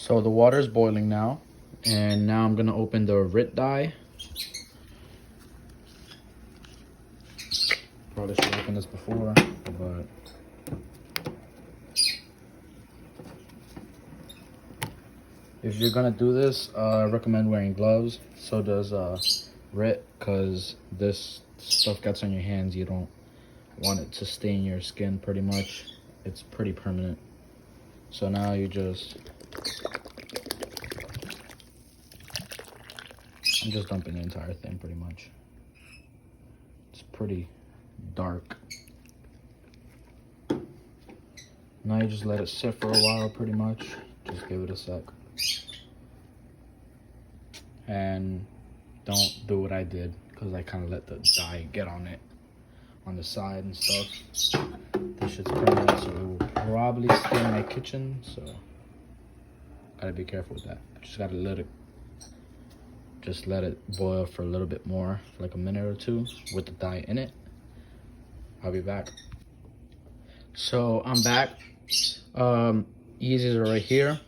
So the water is boiling now, and now I'm gonna open the RIT dye. Probably should have opened this before, but if you're gonna do this, I recommend wearing gloves. So does RIT, because this stuff gets on your hands. You don't want it to stain your skin pretty much. It's pretty permanent. So now you just, I'm just dumping the entire thing pretty much. It's pretty dark. Now you just let it sit for a while pretty much. Just give it a sec. And don't do what I did, because I kind of let the dye get on it, on the side and stuff. This shit's permanent, so it will probably stain my kitchen, so gotta be careful with that. Just gotta let it boil for a little bit more, for like a minute or two with the dye in it. I'll be back. So I'm back. Yeezys are right here.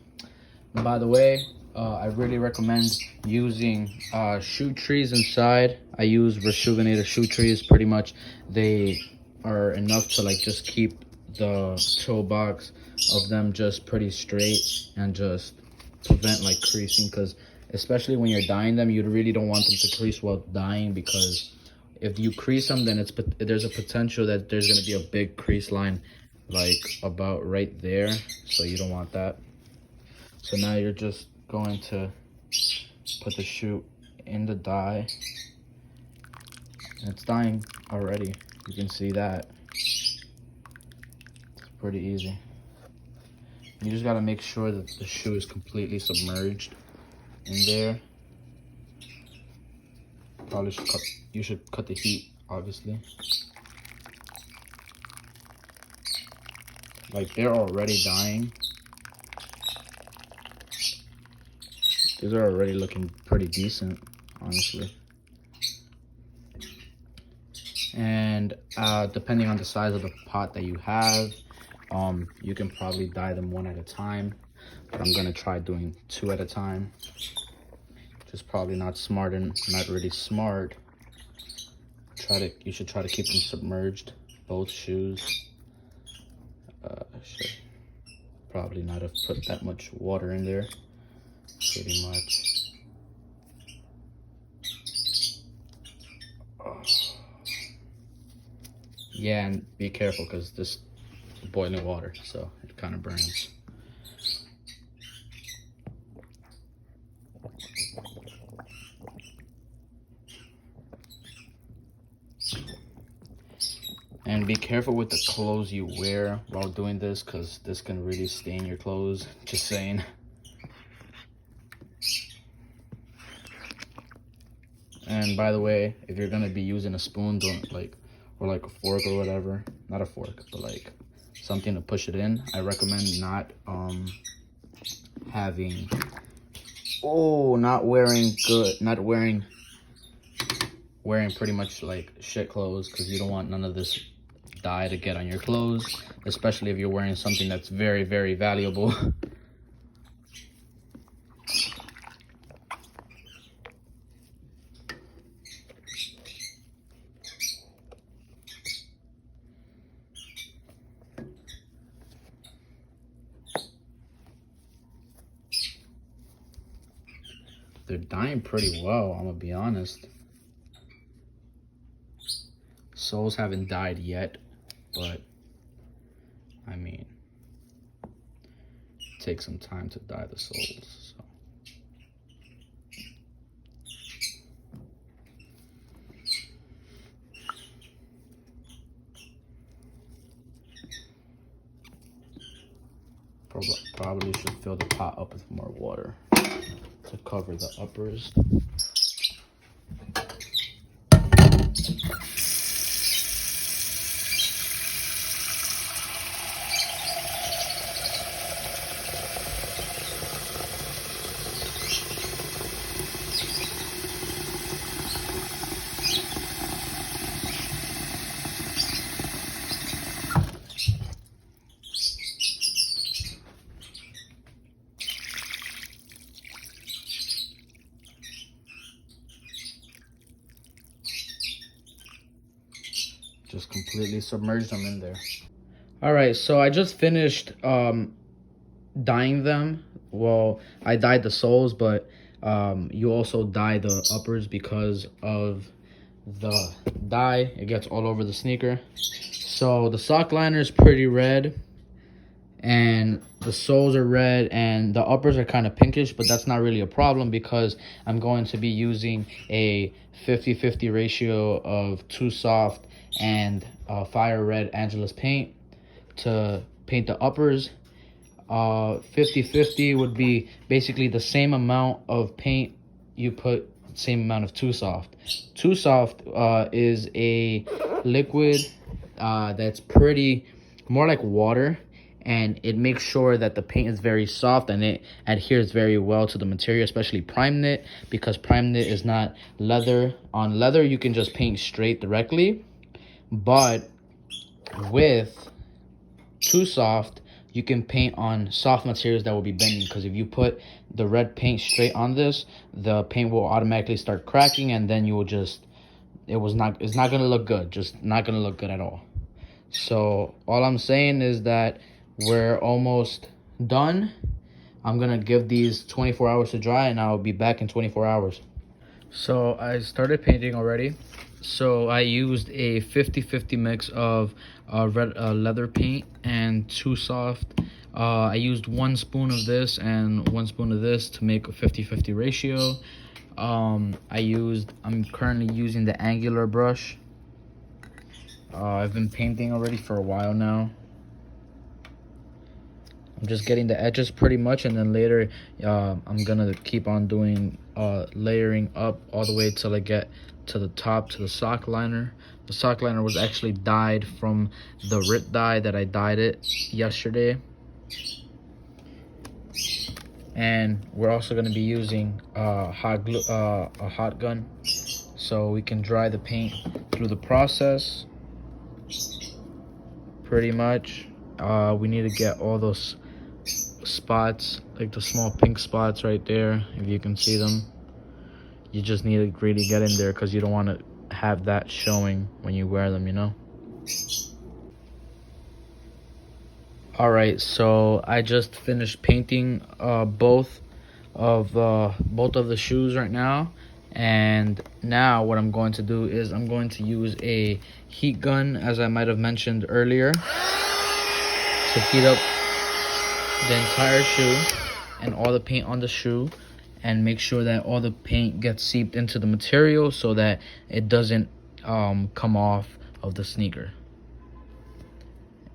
And by the way, I really recommend using shoe trees inside. I use Rejuvenator shoe trees. Pretty much they are enough to like just keep the toe box of them just pretty straight and just prevent like creasing, because especially when you're dyeing them, you really don't want them to crease while dyeing, because if you crease them, then there's a potential that there's going to be a big crease line like about right there, so you don't want that. So now you're just going to put the shoe in the dye, and it's dyeing already. You can see that. It's pretty easy. You just got to make sure that the shoe is completely submerged in there. Probably you should cut the heat, obviously. Like, they're already dyeing. These are already looking pretty decent, honestly. And depending on the size of the pot that you have, you can probably dye them one at a time, but I'm gonna try doing two at a time. Just probably not smart and not really smart. You should try to keep them submerged, both shoes. Should probably not have put that much water in there, pretty much. Yeah, and be careful, because this is boiling water, so it kind of burns. And be careful with the clothes you wear while doing this, because this can really stain your clothes. Just saying. And by the way, if you're gonna be using a spoon, or like a fork or whatever, not a fork, but like something to push it in, I recommend not wearing pretty much like shit clothes, because you don't want none of this dye to get on your clothes, especially if you're wearing something that's very, very valuable. They're dyeing pretty well, I'm gonna be honest. Soles haven't dyed yet, but I mean, it takes some time to dye the soles. So. Probably should fill the pot up with more water to cover the uppers. just completely submerge them in there. All right, so I just finished dyeing them. Well, I dyed the soles, but you also dye the uppers because of the dye. It gets all over the sneaker. So the sock liner is pretty red, and the soles are red, and the uppers are kind of pinkish, but that's not really a problem because I'm going to be using a 50-50 ratio of Too Soft and Fire Red Angelus paint to paint the uppers. 50-50 would be basically the same amount of paint you put, same amount of Too Soft. Too Soft is a liquid that's pretty more like water, and it makes sure that the paint is very soft and it adheres very well to the material, especially prime knit, because prime knit is not leather. On leather you can just paint straight directly, but with Too Soft you can paint on soft materials that will be bending, because if you put the red paint straight on this, the paint will automatically start cracking, and then you will just, it's not gonna look good, just not gonna look good at all. So all I'm saying is that we're almost done. I'm gonna give these 24 hours to dry, and I'll be back in 24 hours. So I started painting already. So I used a 50-50 mix of red leather paint and Too Soft. I used 1 spoon of this and 1 spoon of this to make a 50-50 ratio. I'm currently using the angular brush. I've been painting already for a while now. I'm just getting the edges pretty much, and then later I'm gonna keep on doing layering up all the way till I get to the top, to the sock liner. The sock liner was actually dyed from the RIT dye that I dyed it yesterday. And we're also going to be using a hot gun, so we can dry the paint through the process. Pretty much we need to get all those spots, like the small pink spots right there, if you can see them. You just need to really get in there because you don't want to have that showing when you wear them, you know. All right, so I just finished painting both of the shoes right now, and now what I'm going to do is I'm going to use a heat gun, as I might have mentioned earlier, to heat up the entire shoe and all the paint on the shoe, and make sure that all the paint gets seeped into the material so that it doesn't come off of the sneaker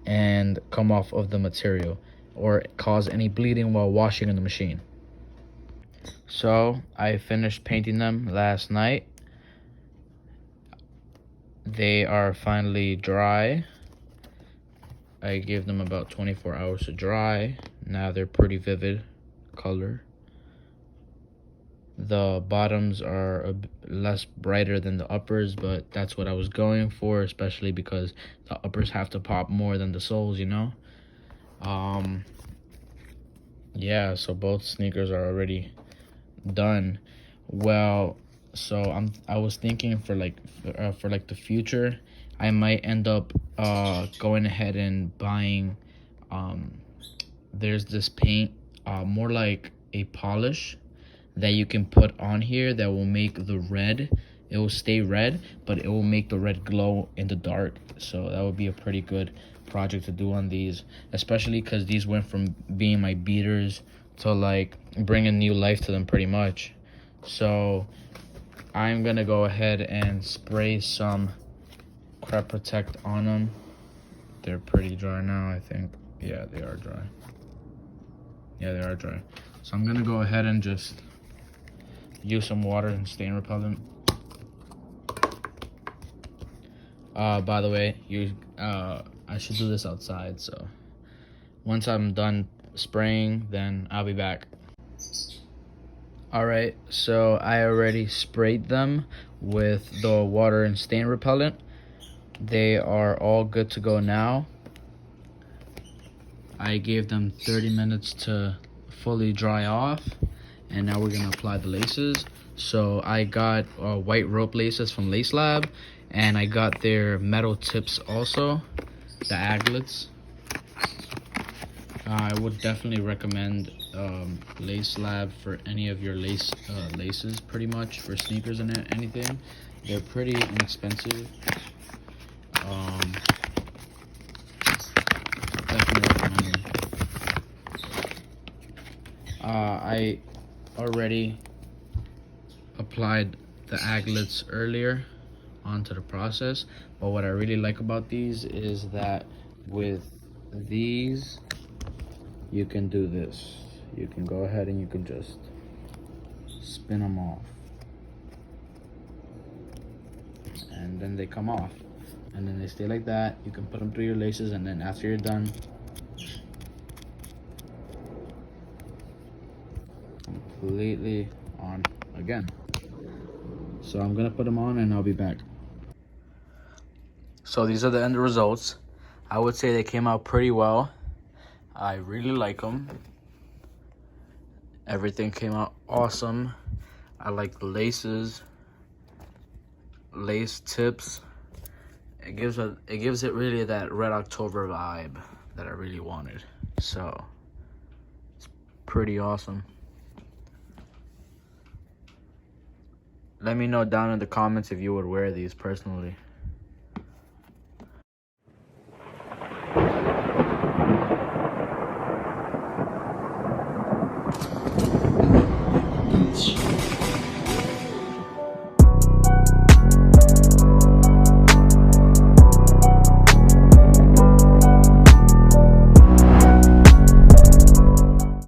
and come off of the material or cause any bleeding while washing in the machine. So I finished painting them last night. They are finally dry. I gave them about 24 hours to dry. Now they're pretty vivid color. The bottoms are less brighter than the uppers, but that's what I was going for, especially because the uppers have to pop more than the soles, you know. Yeah, so both sneakers are already done. Well, so I was thinking for the future, I might end up going ahead and buying there's this paint, more like a polish that you can put on here that will make the red, it will stay red, but it will make the red glow in the dark. So that would be a pretty good project to do on these, especially because these went from being my beaters to like bringing new life to them pretty much. So I'm gonna go ahead and spray some Crep Protect on them. They're pretty dry now, I think. Yeah, they are dry. Yeah, they are dry. So I'm gonna go ahead and just use some water and stain repellent. By the way, I should do this outside, so once I'm done spraying, then I'll be back. Alright, so I already sprayed them with the water and stain repellent. They are all good to go now. I gave them 30 minutes to fully dry off, and now we're gonna apply the laces. So I got white rope laces from Lace Lab, And I got their metal tips also, the aglets. I would definitely recommend Lace Lab for any of your laces, pretty much, for sneakers and anything. They're pretty inexpensive. Definitely recommend them. I already applied the aglets earlier onto the process, but what I really like about these is that with these you can do this. You can go ahead and you can just spin them off, and then they come off, and then they stay like that. You can put them through your laces, and then after you're done, completely on again. So I'm gonna put them on and I'll be back. So these are the end results. I would say they came out pretty well. I really like them. Everything came out awesome. I like the laces, lace tips. It gives it really that Red October vibe that I really wanted. So it's pretty awesome. Let me know down in the comments if you would wear these personally.